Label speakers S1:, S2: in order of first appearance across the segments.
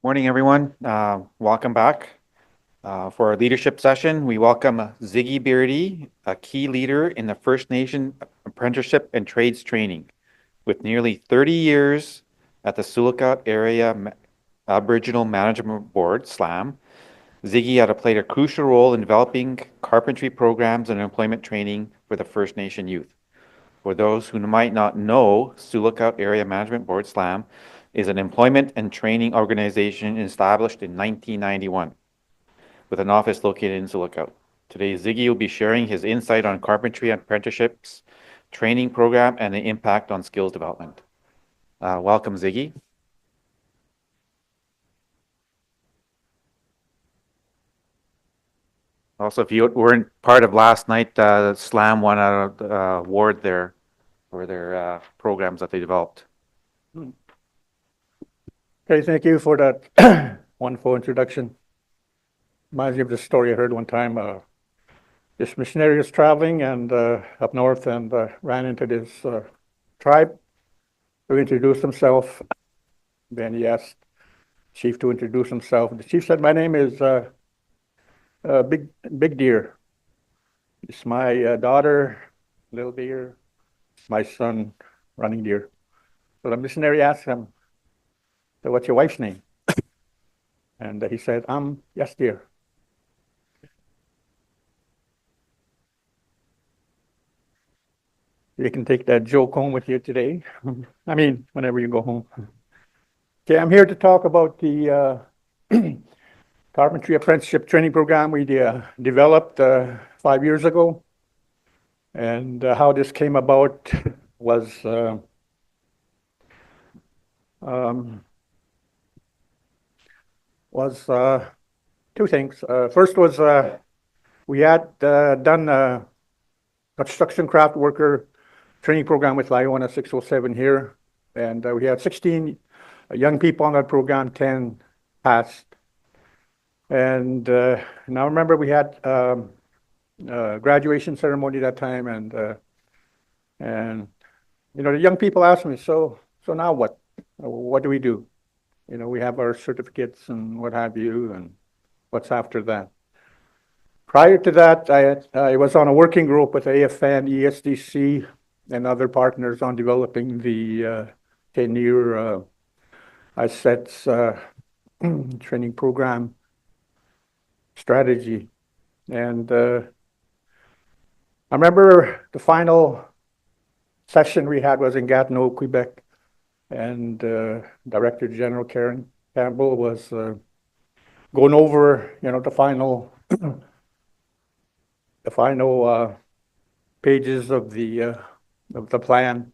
S1: Morning, everyone. Welcome back. For our leadership session, we welcome Ziggy Beardy, a key leader in the First Nation apprenticeship and trades training. With nearly 30 years at the Sulaka Area Aboriginal Management Board, SLAM, Ziggy had played a crucial role in developing carpentry programs and employment training for the First Nation youth. For those who might not know, Sulaka Area Management Board, SLAM, is an employment and training organization established in 1991 with an office located in Sulaka. Today, Ziggy will be sharing his insight on carpentry apprenticeships, training program, and the impact on skills development. Welcome, Ziggy. Also, if you weren't part of last night, SLAM won an award there for their programs that they developed.
S2: Okay, thank you for that wonderful introduction. Reminds me of the story I heard one time. This missionary was traveling and up north and ran into this tribe to introduce himself. Then he asked the chief to introduce himself. The chief said, "My name is Big Deer. It's my daughter, Little Deer. It's my son, Running Deer." So the missionary asked him, "So what's your wife's name?" And he said, Yes, Deer." You can take that joke home with you today. I mean, whenever you go home. Okay, I'm here to talk about the Carpentry Apprenticeship Training Program we developed 5 years ago. And how this came about was two things. First was we had done a construction craft worker training program with Iona 607 here, and we had 16 young people on that program, 10 passed. And now remember we had graduation ceremony that time, and the young people asked me, so now what? What do we do? We have our certificates and what have you, and what's after that? Prior to that, I was on a working group with AFN, ESDC, and other partners on developing the 10-year ISETS training program strategy. And I remember the final session we had was in Gatineau, Quebec, and Director General Karen Campbell was going over, the final pages of the plan,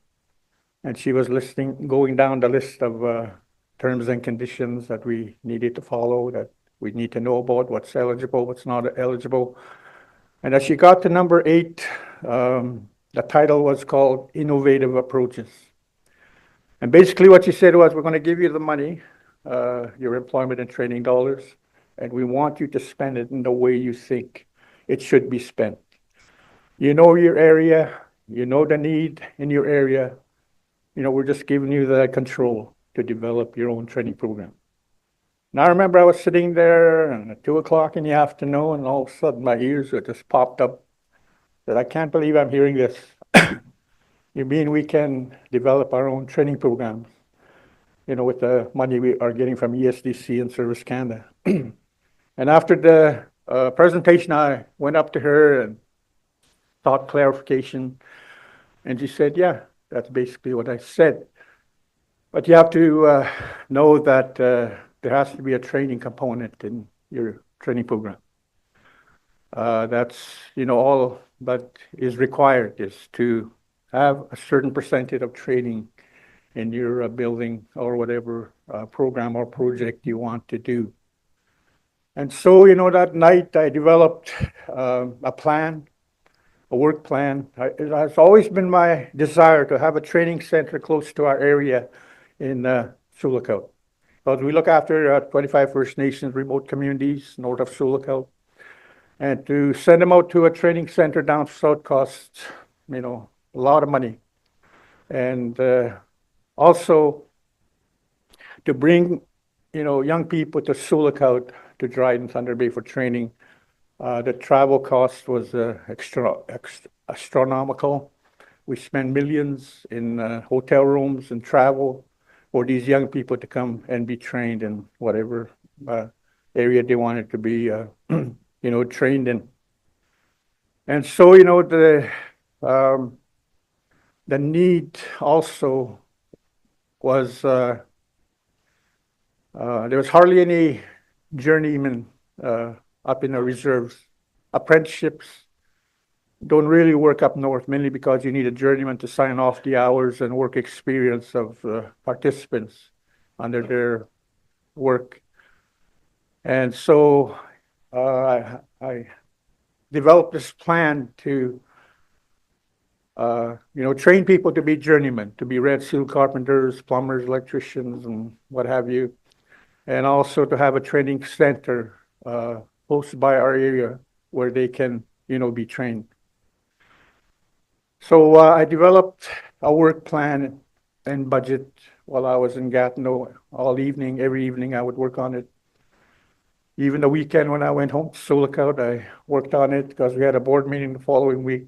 S2: and she was going down the list of terms and conditions that we needed to follow, that we need to know about, what's eligible, what's not eligible. And as she got to number 8, the title was called Innovative Approaches. And basically what she said was, we're going to give you the money, your employment and training dollars, and we want you to spend it in the way you think it should be spent. You know your area, you know the need in your area. We're just giving you the control to develop your own training program. Now I remember I was sitting there and at 2:00 in the afternoon, and all of a sudden my ears just popped up that I can't believe I'm hearing this. You mean we can develop our own training programs, with the money we are getting from ESDC and Service Canada. And after the presentation, I went up to her and sought clarification, and she said, "Yeah, that's basically what I said. But you have to know that there has to be a training component in your training program. That's, all that is required is to have a certain percentage of training in your building or whatever program or project you want to do." And so, that night I developed a plan, a work plan. It has always been my desire to have a training center close to our area in Sulaka. Because we look after 25 First Nations remote communities north of Sulaka. And to send them out to a training center down south costs, a lot of money. And also to bring young people to Sulakaut to Dryden Thunder Bay for training. The travel cost was astronomical. We spent millions in hotel rooms and travel for these young people to come and be trained in whatever area they wanted to be, trained in. And so, the need also was there was hardly any journeymen up in the reserves. Apprenticeships don't really work up north, mainly because you need a journeyman to sign off the hours and work experience of participants under their work. And so I developed this plan to train people to be journeymen, to be red seal carpenters, plumbers, electricians, and what have you, and also to have a training center close by our area where they can, be trained. So I developed a work plan and budget while I was in Gatineau all evening. Every evening I would work on it. Even the weekend when I went home to Sulakaut, I worked on it because we had a board meeting the following week.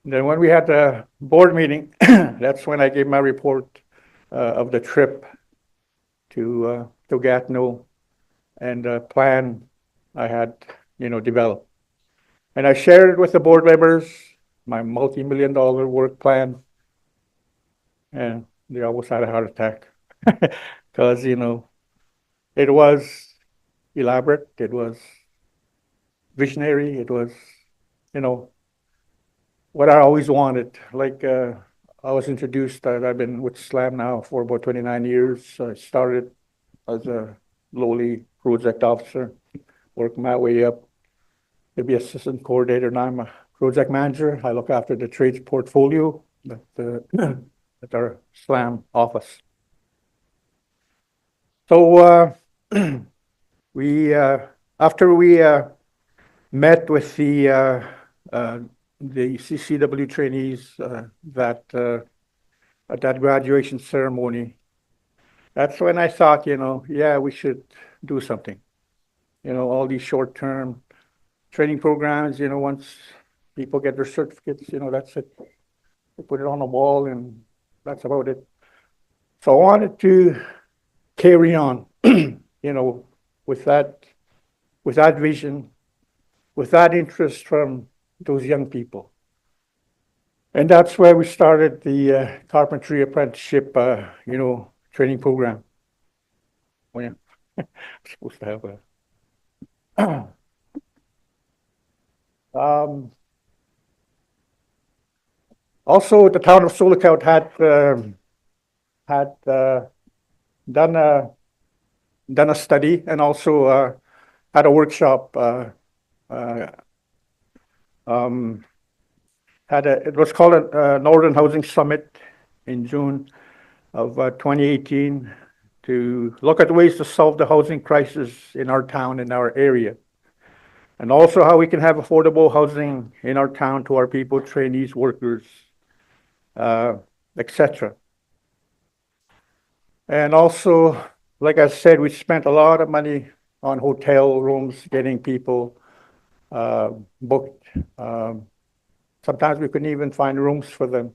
S2: And then when we had the board meeting, that's when I gave my report of the trip to Gatineau and the plan I had, developed. And I shared it with the board members, my multi-million-dollar work plan, and they almost had a heart attack because, it was elaborate, it was visionary, it was, what I always wanted. Like I was introduced, I've been with SLAM now for about 29 years. I started as a lowly project officer, worked my way up to be assistant coordinator. Now I'm a project manager. I look after the trades portfolio at our SLAM office. So we after we met with the CCW trainees at that graduation ceremony, that's when I thought, yeah, we should do something. All these short-term training programs, once people get their certificates, that's it. They put it on the wall and that's about it. So I wanted to carry on, with that vision, with that interest from those young people. And that's where we started the Carpentry Apprenticeship, training program. Oh, yeah. I'm supposed to have a. Also, the town of Sulakaut had done a study and also had a workshop. It was called a Northern Housing Summit in June of 2018 to look at ways to solve the housing crisis in our town, in our area, and also how we can have affordable housing in our town to our people, trainees, workers, etc. And also, like I said, we spent a lot of money on hotel rooms, getting people booked. Sometimes we couldn't even find rooms for them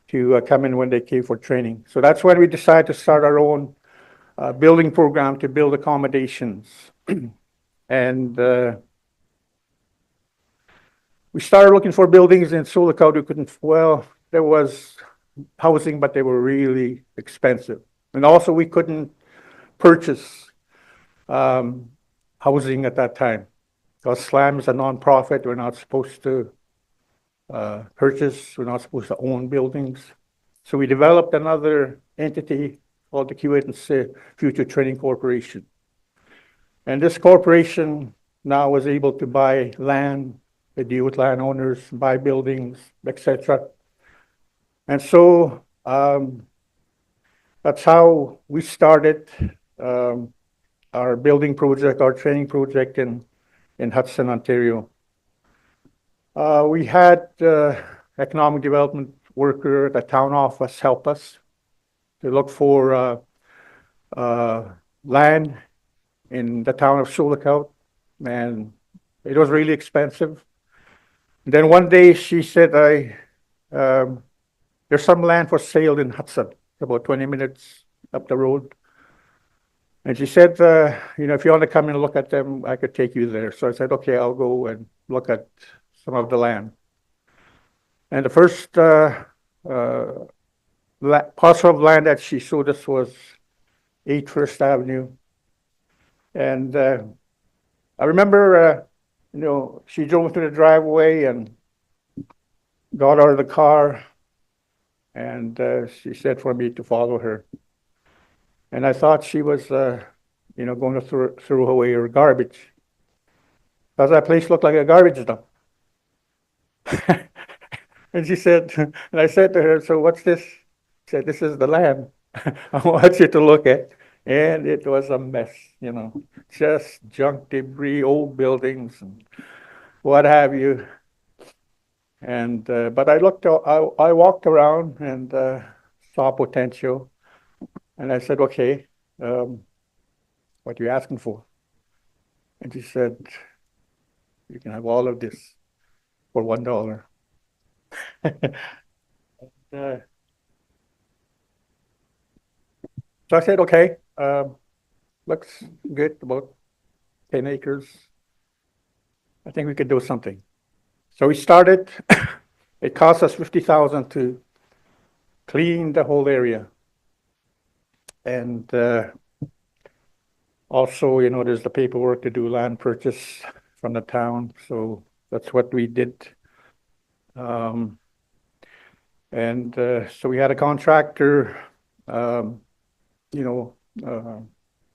S2: to come in when they came for training. So that's when we decided to start our own building program to build accommodations. And we started looking for buildings in Sulakaut. We couldn't, there was housing, but they were really expensive. And also we couldn't purchase housing at that time. Because SLAM is a nonprofit, we're not supposed to purchase, we're not supposed to own buildings. So we developed another entity called the Kuwait Future Training Corporation. And this corporation now was able to buy land, they deal with landowners, buy buildings, etc. And so that's how we started our building project, our training project in Hudson, Ontario. We had economic development worker at the town office help us to look for land in the town of Sulacout, and it was really expensive. Then one day she said, um, there's some land for sale in Hudson, about 20 minutes up the road. And she said, if you want to come and look at them, I could take you there. So I said, okay, I'll go and look at some of the land. And the first uh, parcel of land that she showed us was 8 First Avenue. And I remember, she drove through the driveway and got out of the car, and she said for me to follow her. And I thought she was, going to throw away her garbage, because that place looked like a garbage dump. And she said, and I said to her, so what's this? She said, this is the land I want you to look at. And it was a mess, just junk, debris, old buildings, and what have you. And but I walked around and saw potential, and I said, okay, what are you asking for? And she said, you can have all of this for $1. Uh, so I said, okay, looks good, about 10 acres. I think we could do something. So we started. It cost us $50,000 to clean the whole area. And also, there's the paperwork to do land purchase from the town. So that's what we did. And so we had a contractor,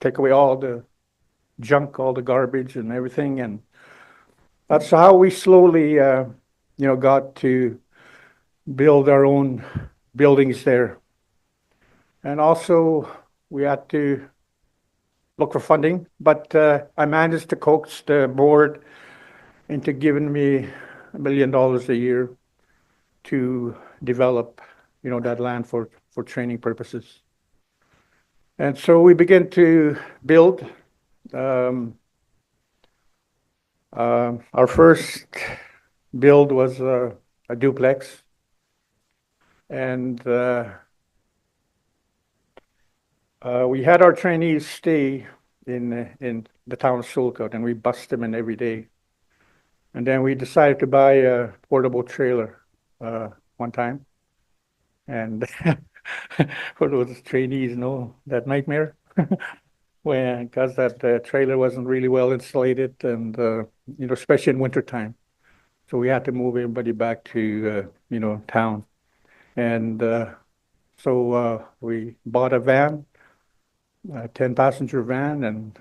S2: take away all the junk, all the garbage and everything. And that's how we slowly, got to build our own buildings there. And also we had to look for funding, but I managed to coax the board into giving me $1 million a year to develop, that land for training purposes. And so we began to build. Our first build was a duplex, and we had our trainees stay in the town of Sulcott, and we bussed them in every day. And then we decided to buy a portable trailer one time, and for those trainees know that nightmare, because that trailer wasn't really well insulated, and especially in wintertime. So we had to move everybody back to town, and so we bought a van, a 10-passenger van, and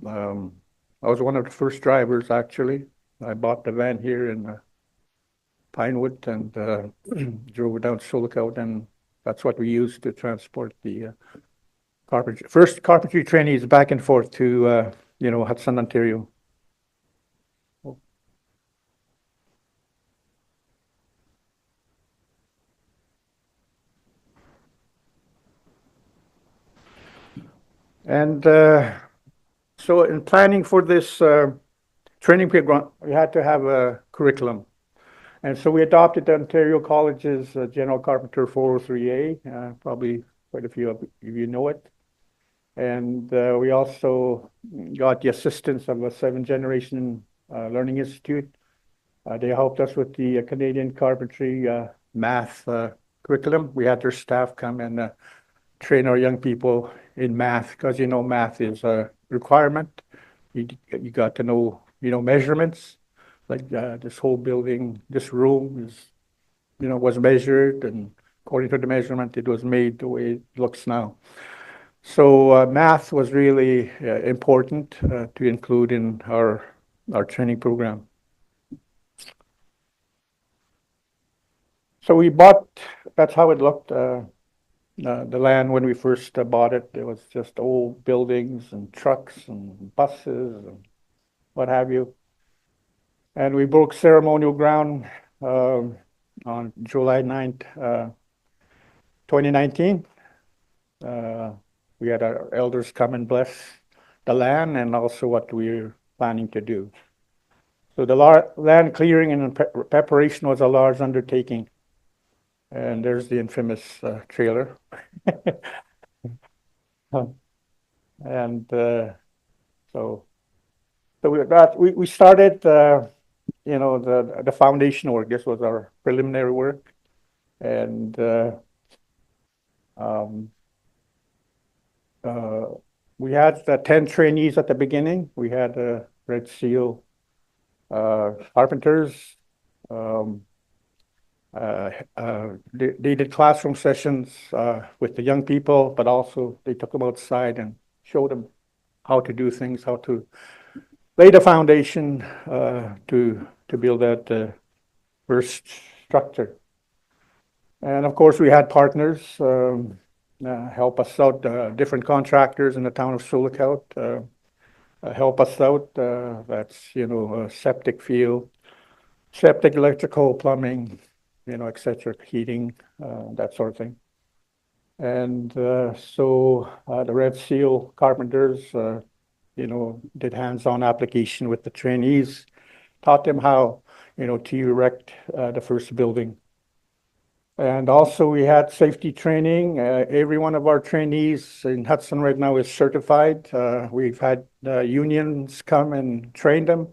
S2: I was one of the first drivers, actually. I bought the van here in Pinewood and drove it down to Sulacout, and that's what we used to transport the first carpentry trainees back and forth to Hudson, Ontario. And so in planning for this training program, we had to have a curriculum. And so we adopted the Ontario College's General Carpenter 403A, probably quite a few of you know it. And we also got the assistance of a 7th-generation learning institute. They helped us with the Canadian Carpentry math curriculum. We had their staff come and train our young people in math, because math is a requirement. You got to know measurements, like this whole building, this room is was measured, and according to the measurement it was made the way it looks now. So math was really important to include in our training program. So we bought, that's how it looked. The land when we first bought it, it was just old buildings and trucks and buses and what have you. And we broke ceremonial ground on July 9th, 2019. we had our elders come and bless the land and also what we're planning to do. So the land clearing and preparation was a large undertaking. And there's the infamous trailer. And so we started, the foundation work. This was our preliminary work. And we had 10 trainees at the beginning. We had Red Seal carpenters. They did classroom sessions with the young people, but also they took them outside and showed them how to do things, how to lay the foundation to build that first structure. And of course, we had partners help us out, different contractors in the town of Sullicout help us out. That's, septic field, septic, electrical, plumbing, et cetera, heating, that sort of thing. And so the Red Seal carpenters, did hands-on application with the trainees, taught them how, to erect the first building. And also we had safety training. Every one of our trainees in Hudson right now is certified. We've had unions come and train them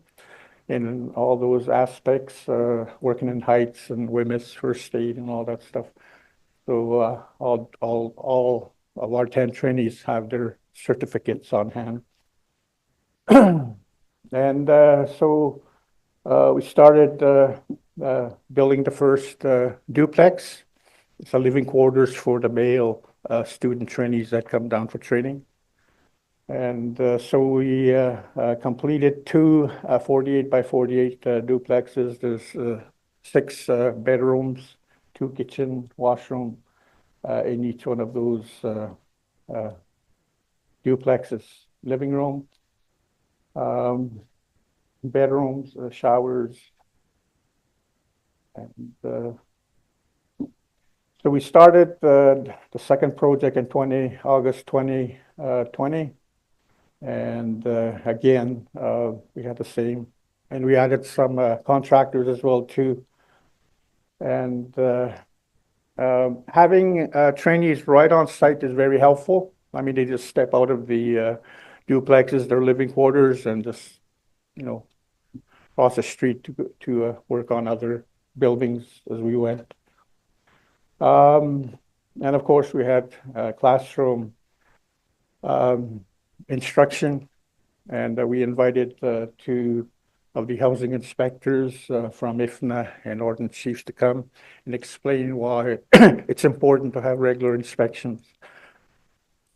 S2: in all those aspects, working in heights and women's first aid and all that stuff. So all of our 10 trainees have their certificates on hand. And so we started building the first duplex. It's a living quarters for the male student trainees that come down for training. And so we completed two 48 by 48 duplexes. There's 6 bedrooms, 2 kitchen, washroom in each one of those duplexes. Living room, bedrooms, showers. And so we started the second project in August 2020. And again, we had the same, and we added some contractors as well too. And having trainees right on site is very helpful. I mean, they just step out of the duplexes, their living quarters, and just, cross the street to work on other buildings as we went. And of course, we had classroom instruction, and we invited 2 of the housing inspectors from IFNA and Ordnance Chiefs to come and explain why it's important to have regular inspections.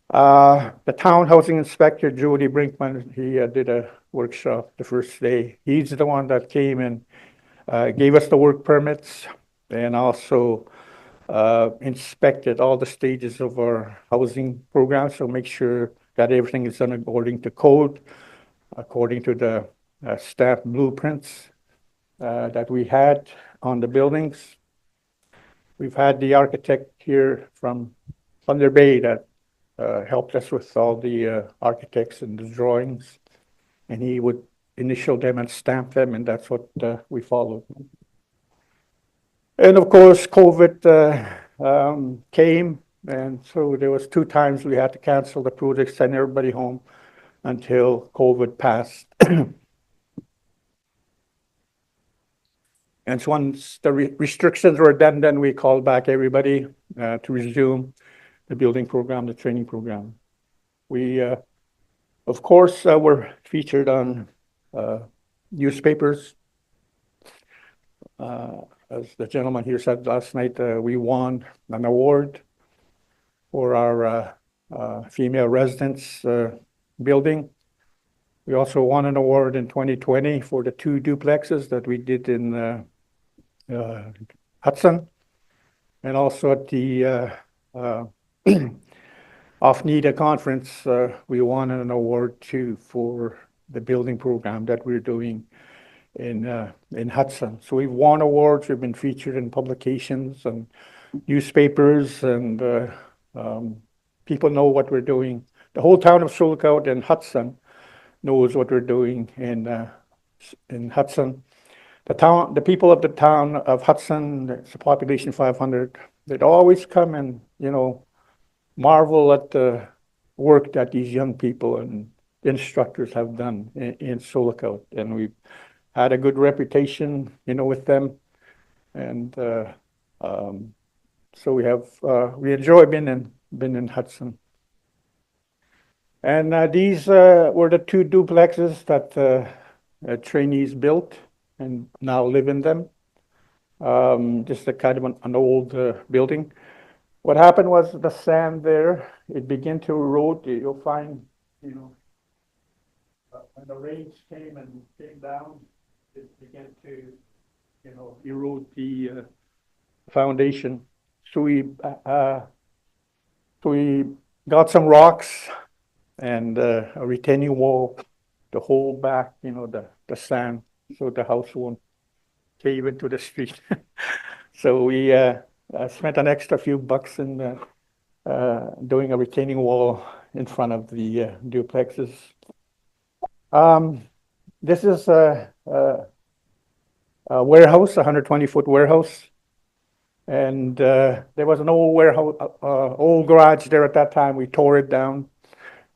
S2: The town housing inspector, Jody Brinkman, he did a workshop the first day. He's the one that came and gave us the work permits and also inspected all the stages of our housing program. So make sure that everything is done according to code, according to the staff blueprints that we had on the buildings. We've had the architect here from Thunder Bay that helped us with all the architects and the drawings, and he would initial them and stamp them, and that's what we followed. And of course, COVID came, and so there was 2 times we had to cancel the project, send everybody home until COVID passed. And so once the restrictions were done, then we called back everybody to resume the building program, the training program. We, of course, were featured on newspapers. As the gentleman here said last night, we won an award for our female residence building. We also won an award in 2020 for the 2 duplexes that we did in Hudson, and also at the OFNIDA conference, we won an award too for the building program that we're doing in Hudson. So we've won awards. We've been featured in publications and newspapers, and people know what we're doing. The whole town of Sulcoat and Hudson knows what we're doing in Hudson. The people of the town of Hudson, it's a population 500, they'd always come and, marvel at the work that these young people and instructors have done in Sulcoat. And we've had a good reputation, with them. And so we enjoy being in Hudson. And these were the two duplexes that trainees built and now live in them. Just a kind of an old building. What happened was the sand there, it began to erode. You'll find, when the rains came and came down, it began to, erode the foundation. So we got some rocks and a retaining wall to hold back, the sand, so the house won't cave into the street. So we spent an extra few bucks in doing a retaining wall in front of the duplexes. This is a warehouse, a 120-foot warehouse. And there was an old warehouse, old garage there at that time. We tore it down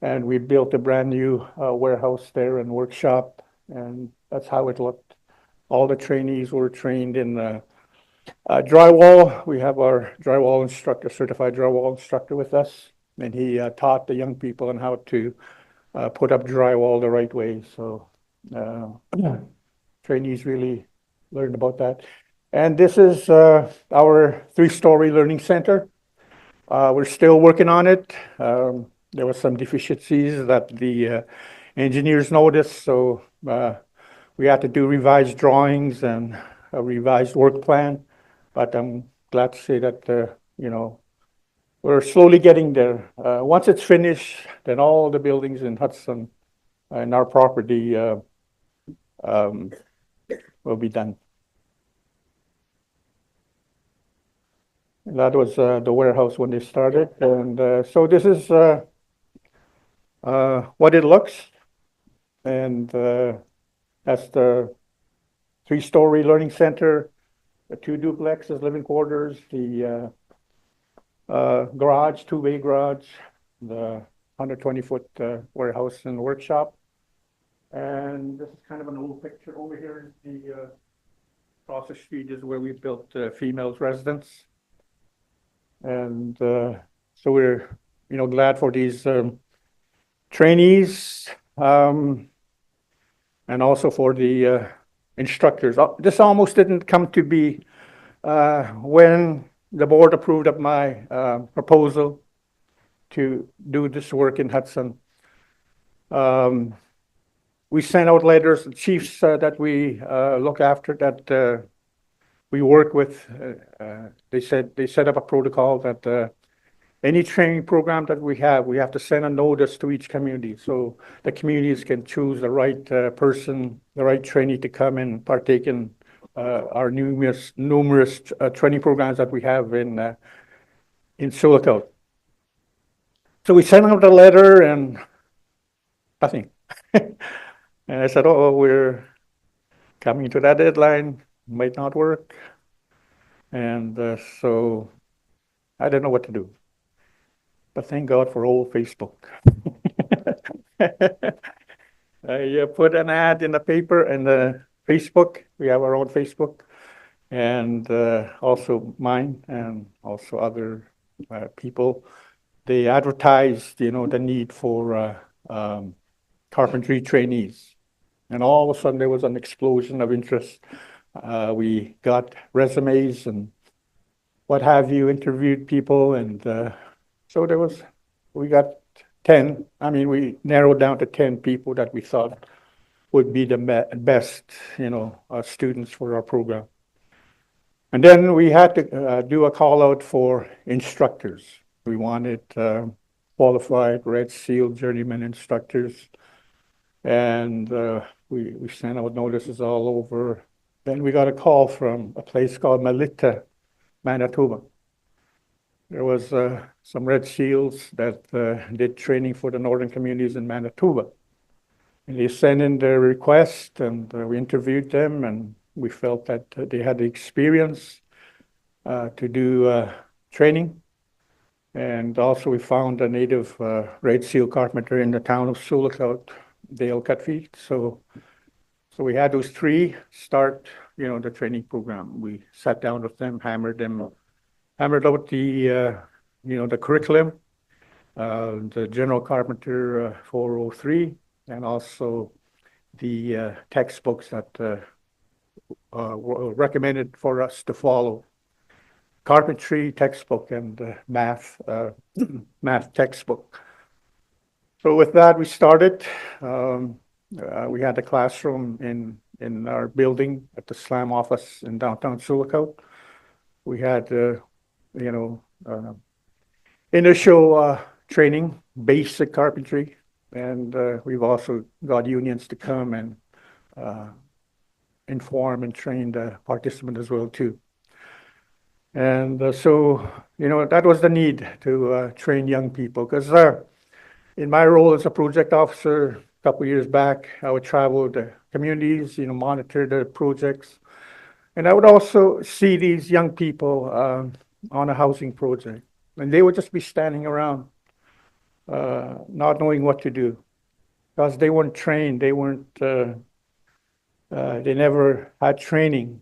S2: and we built a brand new warehouse there and workshop. And that's how it looked. All the trainees were trained in drywall. We have our drywall instructor, certified drywall instructor with us. And he taught the young people on how to put up drywall the right way. So trainees really learned about that. And this is our 3-story learning center. We're still working on it. There were some deficiencies that the engineers noticed, so we had to do revised drawings and a revised work plan. But I'm glad to say that, we're slowly getting there. Once it's finished, then all the buildings in Hudson and our property will be done. That was the warehouse when they started. And so this is what it looks. And that's the 3-story learning center, the 2 duplexes, living quarters, the garage, 2-bay garage, the 120-foot warehouse and workshop. And this is kind of an old picture. Over here is the across the street is where we built females residence. And so we're, glad for these trainees and also for the instructors. This almost didn't come to be when the board approved of my proposal to do this work in Hudson. We sent out letters, the chiefs that we look after, that we work with, they set up a protocol that any training program that we have to send a notice to each community so the communities can choose the right person, the right trainee to come and partake in our numerous training programs that we have in Sulcoat. So we sent out a letter and nothing. And I said, oh, we're coming to that deadline. Might not work. And so I didn't know what to do. But thank God for old Facebook. I put an ad in the paper and the Facebook. We have our own Facebook. And also mine and also other people. They advertised, the need for carpentry trainees. And all of a sudden there was an explosion of interest. We got resumes and what have you, interviewed people, and so we got 10. I mean, we narrowed down to 10 people that we thought would be the best, students for our program. And then we had to do a call out for instructors. We wanted qualified Red Seal journeyman instructors. And we sent out notices all over. Then we got a call from a place called Melita, Manitoba. there was some Red Seals that did training for the northern communities in Manitoba. And they sent in their request, and we interviewed them, and we felt that they had the experience to do training. And also we found a native Red Seal carpenter in the town of Sulacau, Dale Cutfeet. So we had those three start, the training program. We sat down with them, hammered out the curriculum, the General Carpenter 403, and also the textbooks that were recommended for us to follow. Carpentry textbook and math textbook. So with that, we started. We had a classroom in our building at the SLAM office in downtown Sulacau. We had, initial training, basic carpentry, and we've also got unions to come and inform and train the participants as well too. And so, that was the need to train young people, because in my role as a project officer a couple of years back, I would travel to communities, monitor the projects, and I would also see these young people on a housing project, and they would just be standing around, not knowing what to do, because they weren't trained, they never had training,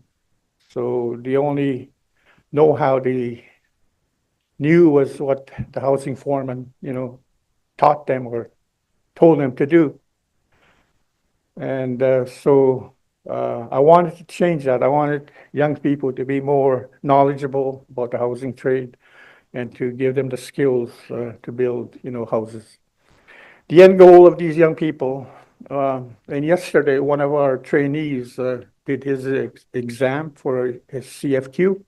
S2: so the only know-how they knew was what the housing foreman, taught them or told them to do. And so I wanted to change that. I wanted young people to be more knowledgeable about the housing trade and to give them the skills to build, houses. The end goal of these young people, and yesterday one of our trainees did his exam for his CFQ.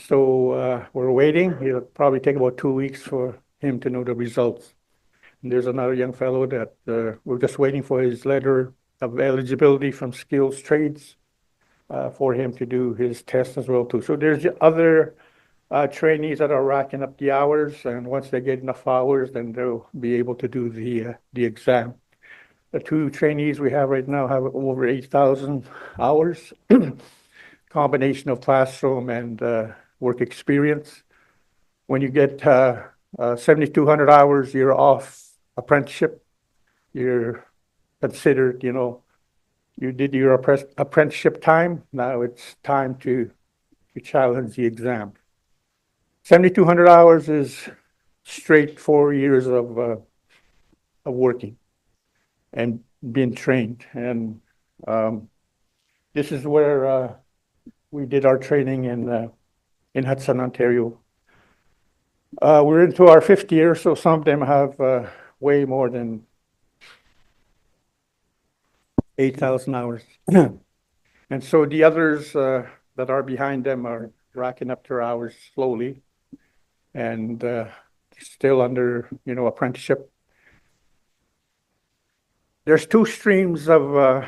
S2: So we're waiting. It'll probably take about 2 weeks for him to know the results. And there's another young fellow that we're just waiting for his letter of eligibility from Skills Trades for him to do his test as well too. So there's other trainees that are racking up the hours, and once they get enough hours, then they'll be able to do the exam. The two trainees we have right now have over 8,000 hours, combination of classroom and work experience. When you get 7,200 hours, you're off apprenticeship. You're considered, you did your apprenticeship time. Now it's time to challenge the exam. 7,200 hours is straight 4 years of working and being trained. And this is where we did our training in Hudson, Ontario. We're into our 5th year, so some of them have way more than 8,000 hours. And so the others that are behind them are racking up their hours slowly and still under, apprenticeship. There's 2 streams of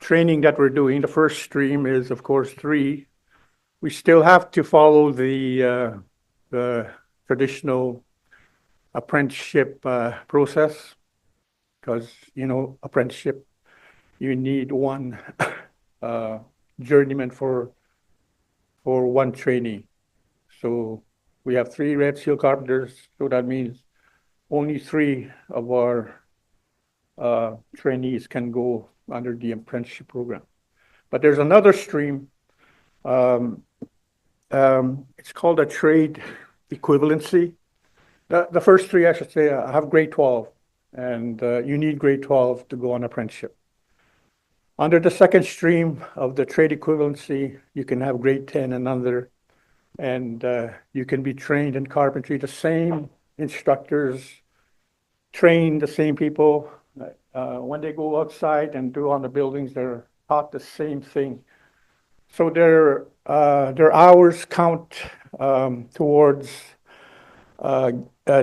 S2: training that we're doing. The first stream is, of course, 3. We still have to follow the traditional apprenticeship process, because, apprenticeship, you need 1 journeyman for 1 trainee. So we have 3 Red Seal carpenters, so that means only 3 of our trainees can go under the apprenticeship program. But there's another stream. It's called a trade equivalency. The first 3, I should say, have grade 12, and you need grade 12 to go on apprenticeship. Under the second stream of the trade equivalency, you can have grade 10 and under, and you can be trained in carpentry. The same instructors train the same people. When they go outside and do on the buildings, they're taught the same thing. So their hours count towards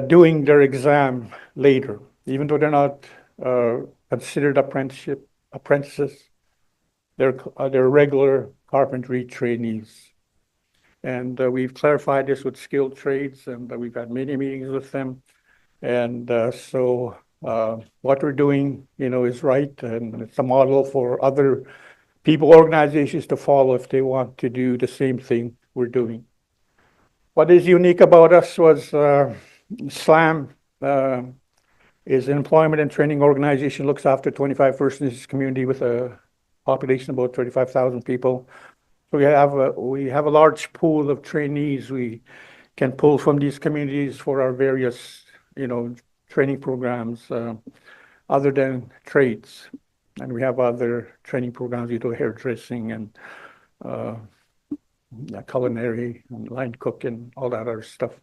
S2: doing their exam later, even though they're not considered apprentices. They're regular carpentry trainees. And we've clarified this with skilled trades, and we've had many meetings with them. And so what we're doing, is right, and it's a model for other people, organizations to follow if they want to do the same thing we're doing. What is unique about us was SLAM is an employment and training organization, looks after 25 First Nations community with a population of about 35,000 people. So we have a large pool of trainees we can pull from these communities for our various, training programs other than trades. And we have other training programs, hairdressing and culinary and line cooking, all that other stuff.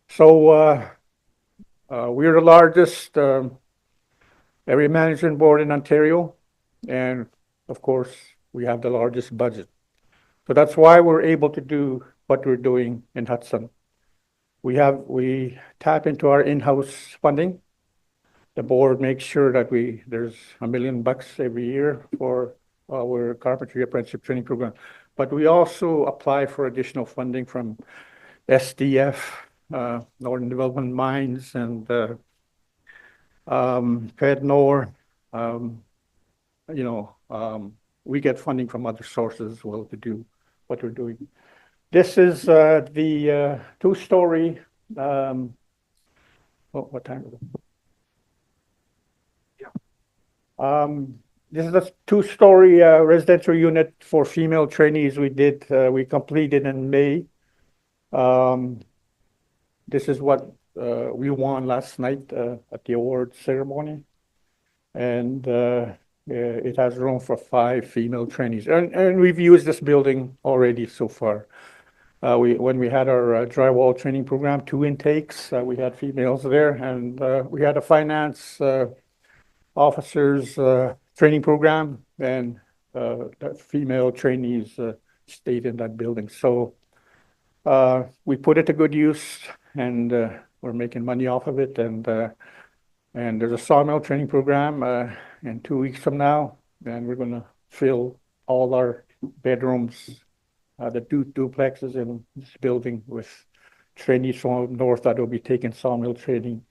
S2: So we're the largest area management board in Ontario, and of course, we have the largest budget. So that's why we're able to do what we're doing in Hudson. We tap into our in-house funding. The board makes sure that there's $1 million every year for our Carpentry Apprenticeship Training Program. But we also apply for additional funding from SDF, Northern Development Mines, and PEDNOR. We get funding from other sources as well to do what we're doing. This is the two-story. What time is it? This is a two-story residential unit for female trainees we completed in May. This is what we won last night at the award ceremony. And it has room for 5 female trainees. And we've used this building already so far. When we had our drywall training program, 2 intakes, we had females there. And we had a finance officers training program, and female trainees stayed in that building. So we put it to good use, and we're making money off of it. And there's a sawmill training program in 2 weeks from now, and we're going to fill all our bedrooms, the duplexes in this building, with trainees from up north that will be taking sawmill training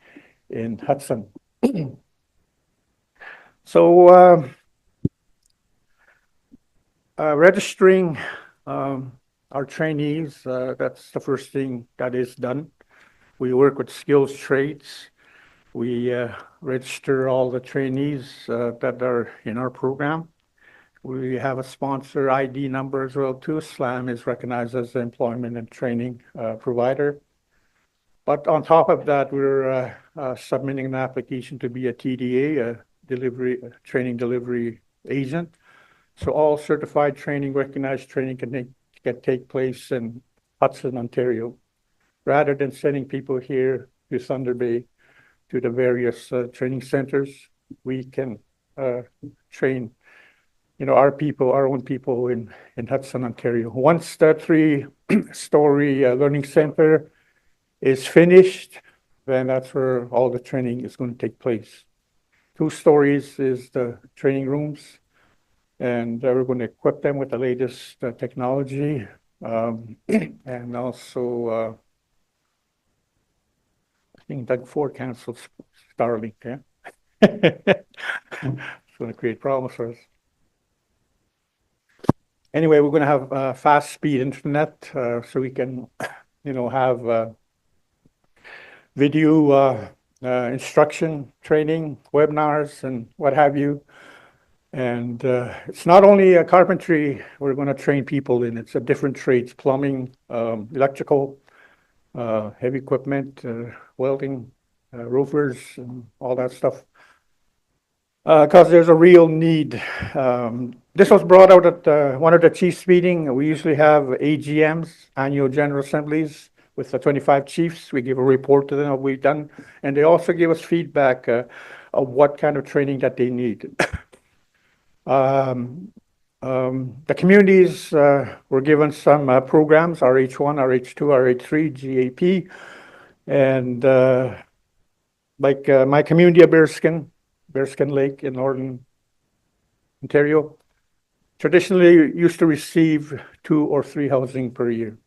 S2: in Hudson. So registering our trainees, that's the first thing that is done. We work with skills trades. We register all the trainees that are in our program. We have a sponsor ID number as well too. SLAM is recognized as an employment and training provider. But on top of that, we're submitting an application to be a TDA, a training delivery agent. So all certified training, recognized training can take place in Hudson, Ontario, rather than sending people here to Thunder Bay to the various training centers. We can train, our people, our own people in Hudson, Ontario. Once the 3-story learning center is finished, then that's where all the training is going to take place. 2 stories is the training rooms, and we're going to equip them with the latest technology, and also I think Doug Ford canceled Starlink. Yeah, it's going to create problems for us. Anyway, we're going to have fast speed internet, so we can, have video instruction, training, webinars, and what have you. And it's not only carpentry we're going to train people in, it's a different trades: plumbing, electrical, heavy equipment, welding, roofers, and all that stuff. Because there's a real need. This was brought out at one of the chiefs' meeting. We usually have AGMs, annual general assemblies, with the 25 chiefs. We give a report to them of what we've done, and they also give us feedback of what kind of training that they need. The communities were given some programs, RH1, RH2, RH3, GAP, and like my community of Bearskin Lake in Northern Ontario, traditionally used to receive 2 or 3 housing per year.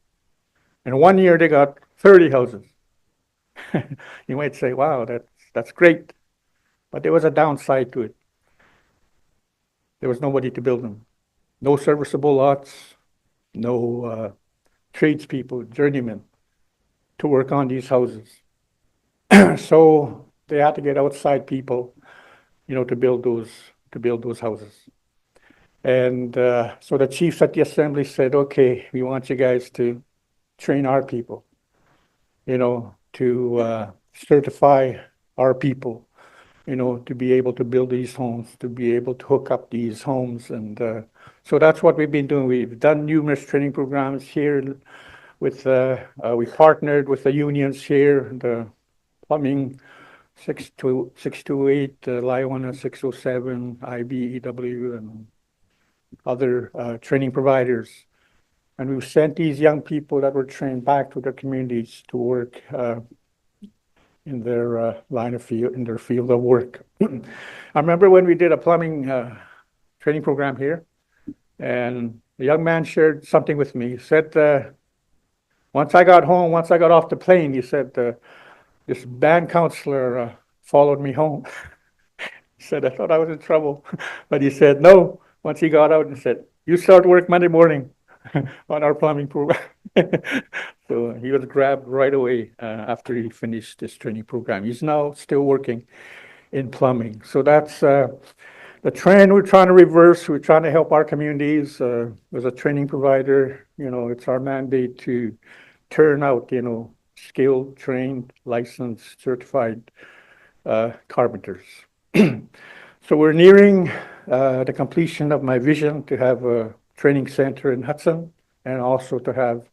S2: And one year they got 30 houses. You might say, wow, that's great. But there was a downside to it. There was nobody to build them. No serviceable lots, no tradespeople, journeymen to work on these houses. So they had to get outside people, to build those houses. And so the chiefs at the assembly said, okay, we want you guys to train our people, to certify our people, to be able to build these homes, to be able to hook up these homes. And so that's what we've been doing. We've done numerous training programs here with, we partnered with the unions here, the plumbing 628, Liona 607, IBEW, and other training providers. And we've sent these young people that were trained back to their communities to work in their in their field of work. I remember when we did a plumbing training program here, and the young man shared something with me. He said, once I got home, once I got off the plane, he said, this band counselor followed me home. He said, I thought I was in trouble. But he said, no, once he got out and said, you start work Monday morning on our plumbing program. So he was grabbed right away after he finished this training program. He's now still working in plumbing. So that's the trend we're trying to reverse. We're trying to help our communities. As a training provider, it's our mandate to turn out, skilled, trained, licensed, certified carpenters. So we're nearing the completion of my vision to have a training center in Hudson and also to have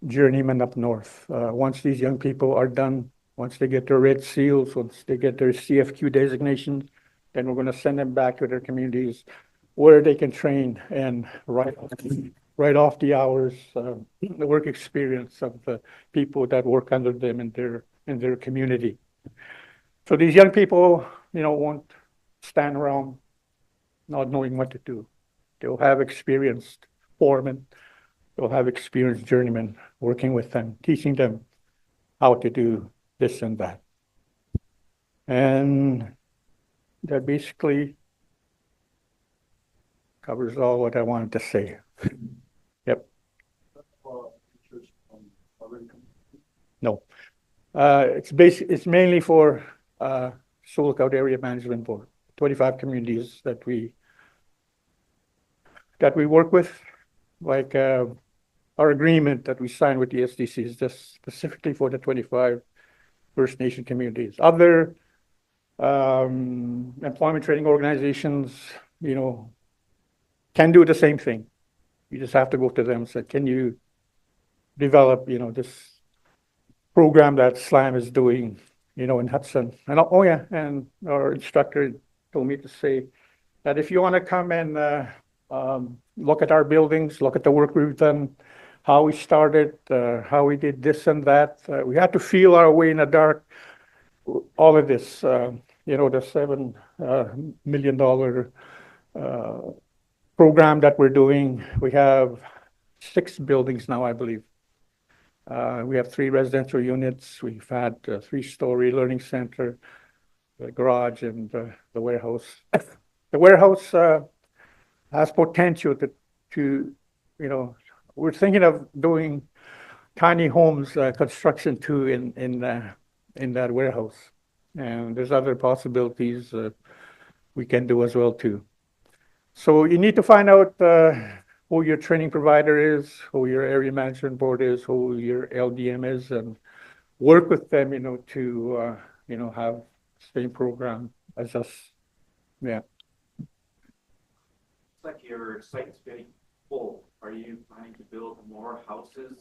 S2: journeymen up north. Once these young people are done, once they get their red seals, once they get their CFQ designation, then we're going to send them back to their communities where they can train and right off the hours, the work experience of the people that work under them in their community. So these young people, won't stand around not knowing what to do. They'll have experienced foremen, they'll have experienced journeymen working with them, teaching them how to do this and that. And that basically covers all what I wanted to say. Yep. No. It's mainly for Sioux Lookout Area Management Board, 25 communities that we work with, like our agreement that we signed with the SDC is just specifically for the 25 First Nation communities. Other employment training organizations, can do the same thing. You just have to go to them and say, can you develop, this program that SLAM is doing, in Hudson. And oh yeah, and our instructor told me to say that if you want to come and look at our buildings, look at the work we've done, how we started, how we did this and that, we had to feel our way in the dark. All of this, the $7 million program that we're doing. We have 6 buildings now, I believe. We have 3 residential units. We've had a 3-story learning center, the garage, and the warehouse. The warehouse has potential to, we're thinking of doing tiny homes construction too in that warehouse. And there's other possibilities we can do as well too. So you need to find out who your training provider is, who your area management board is, who your LDM is, and work with them, to have the same program as us. Yeah.
S1: It's like your site's getting full. Are you planning to build more houses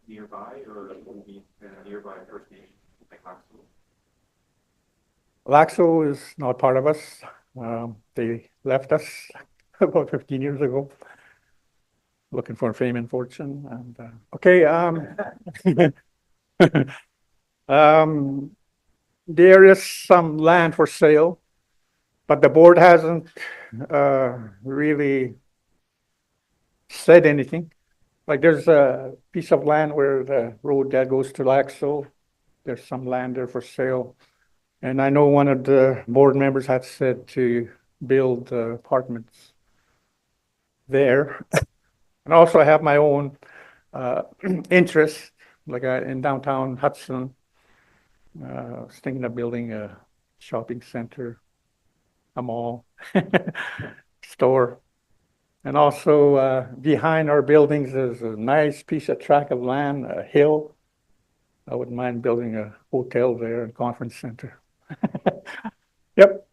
S1: nearby, or will it be nearby First Nation like Laxo?
S2: Laxo is not part of us. They left us about 15 years ago, looking for fame and fortune. And okay, there is some land for sale, but the board hasn't really said anything. Like there's a piece of land where the road that goes to Laxo. There's some land there for sale. And I know one of the board members had said to build apartments there. And also I have my own interest, like in downtown Hudson. I was thinking of building a shopping center, a mall, store. And also behind our buildings, there's a nice piece of tract of land, a hill. I wouldn't mind building a hotel there and conference center. Yep.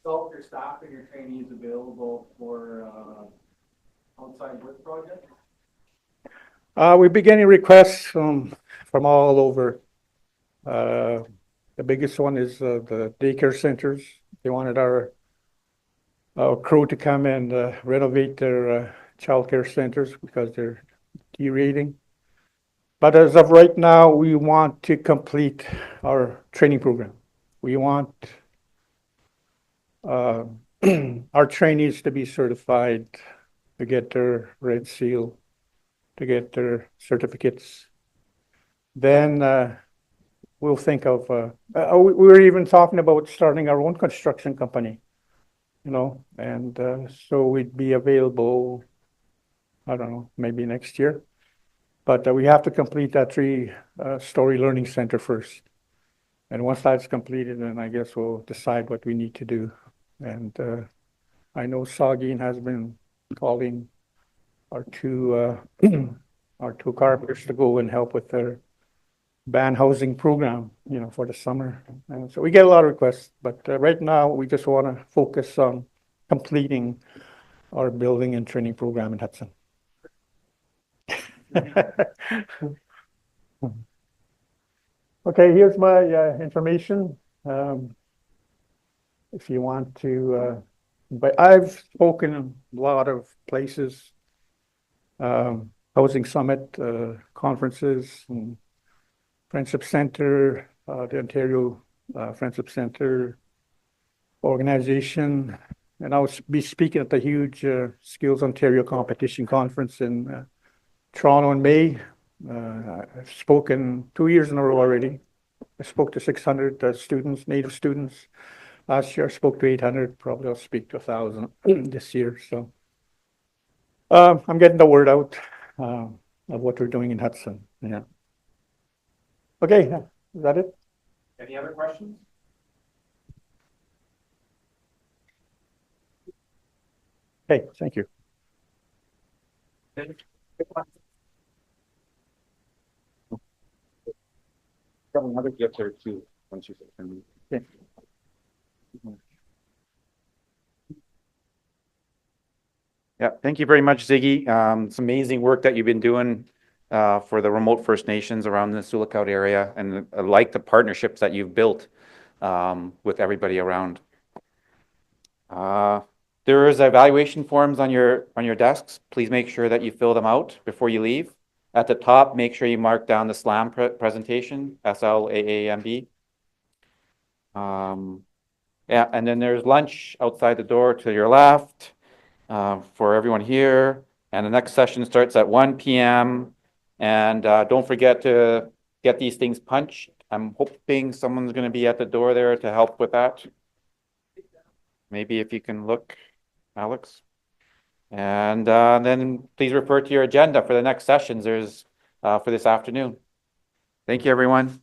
S3: So if your staff and your trainees available for outside work projects?
S2: We're beginning requests from all over. The biggest one is the daycare centers. They wanted our crew to come and renovate their childcare centers because they're derating. But as of right now, we want to complete our training program. We want our trainees to be certified, to get their red seal, to get their certificates. Then we'll think of, we were even talking about starting our own construction company, and so we'd be available, I don't know, maybe next year. But we have to complete that three-story learning center first. And once that's completed, then I guess we'll decide what we need to do. And I know Saugeen has been calling our two carpenters to go and help with their band housing program, for the summer. And so we get a lot of requests, but right now we just want to focus on completing our building and training program in Hudson. Okay, here's my information. If you want to, but I've spoken in a lot of places, housing summit conferences, and Friendship Center, the Ontario Friendship Center organization, and I'll be speaking at the huge Skills Ontario competition conference in Toronto in May. I've spoken 2 years in a row already. I spoke to 600 students, native students. Last year I spoke to 800. Probably I'll speak to 1,000 this year. So I'm getting the word out of what we're doing in Hudson. Yeah. Okay, is that it?
S1: Any other questions?
S2: Okay, thank you.
S1: Got another gift there too, once you say.
S2: Okay.
S1: Yeah, thank you very much, Ziggy. It's amazing work that you've been doing for the remote First Nations around the Sulakaut area, and I like the partnerships that you've built with everybody around. There is evaluation forms on your desks. Please make sure that you fill them out before you leave. At the top, make sure you mark down the SLAM presentation, SLAAMB. Yeah, and then there's lunch outside the door to your left for everyone here. And the next session starts at 1 p.m. And don't forget to get these things punched. I'm hoping someone's going to be at the door there to help with that. Maybe if you can look, Alex. And then please refer to your agenda for the next sessions there's for this afternoon. Thank you, everyone.